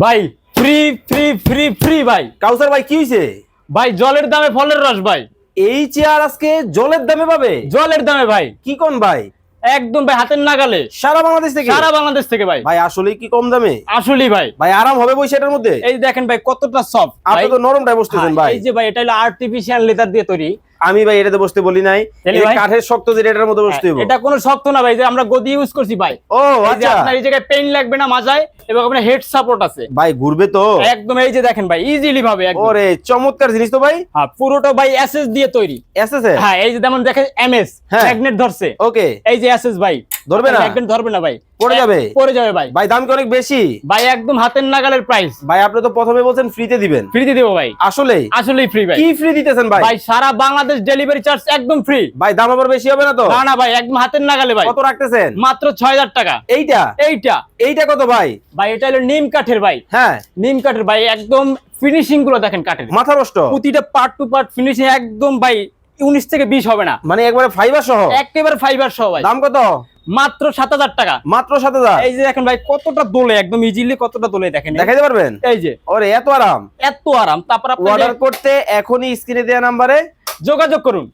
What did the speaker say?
ভাই free free free free ভাই। কাউসার ভাই কি হইছে? ভাই জলের দামে ফলের রস ভাই। এই চেয়ার আজকে জলের দামে পাবে? জলের দামে ভাই, কি কোন ভাই? একদম ভাই হাতের নাগালে সারা বাংলাদেশ থেকে? সারা বাংলাদেশ থেকে ভাই। ভাই আসলে কি কম দামে? আসলেই ভাই। ভাই আরাম হবে বসে এটার মধ্যে? এই দেখেন ভাই কতটা সফট। আপনি তো নরমটাই বসতেছেন ভাই। এই যে ভাই এটা হলো আর্টিফিশিয়াল লেদার দিয়ে তৈরি। আমি ভাই এটাতে বসতে বলি নাই, তাহলে এই ভাই? কাঠের শক্ত যে এটার মধ্যে বসতে হবে। এটা কোনো শক্ত না ভাই, যে আমরা গদি ইউজ করছি ভাই। ও এই যে আচ্ছা আপনার এই জায়গায় পেইন লাগবে না মাজায়, এবং আপনার হেড সাপোর্ট আছে ভাই, ঘুরবে তো একদম। এই যে দেখেন ভাই ইজিলি ভাবে একদম। ওরে চমৎকার জিনিস তো ভাই। হ্যাঁ পুরোটা ভাই এসএস দিয়ে তৈরি। এসএসএ? হ্যাঁ এই যে যেমন দেখেন এমএস হ্যাঁ। ম্যাগনেট ধরছে। ওকে, এই যে এসএস ভাই ধরবে না? ম্যাগনেট ধরবে না ভাই, পড়ে যাবে? পড়ে যাবে ভাই। ভাই দাম কি অনেক বেশি? ভাই একদম হাতের নাগালের প্রাইস। ভাই আপনি তো প্রথমে বলছেন ফ্রিতে দিবেন। ফ্রিতে দেবো ভাই, আসলেই? আসলেই ফ্রি ভাই। কি ফ্রি দিতেছেন ভাই? ভাই সারা বাংলাদেশ ডেলিভারি চার্জ একদম ফ্রি। ভাই দাম আবার বেশি হবে না তো? না না ভাই একদম হাতের নাগালে ভাই। কত রাখতেছেন? মাত্র 6000 টাকা। এইটা? এইটা এইটা কত ভাই? ভাই এটা হলো নিম কাঠের ভাই। হ্যাঁ, নিম কাঠের ভাই, একদম ফিনিশিং গুলো দেখেন কাঠের, মাথা নষ্ট। প্রতিটা পার্ট টু পার্ট ফিনিশিং একদম ভাই 19 থেকে 20 হবে না, মানে একবারে ফাইবার সহ? একেবারে ফাইবার সহ ভাই। দাম কত? মাত্র 7000 টাকা। মাত্র 7000? এই যে দেখেন ভাই কতটা দোলে, একদম ইজিলি কতটা দোলে দেখেন। দেখাইতে পারবেন? এই যে ওরে এত আরাম। এত আরাম। তারপর আপনি অর্ডার করতে এখনই স্ক্রিনে দেওয়া নাম্বারে যোগাযোগ করুন।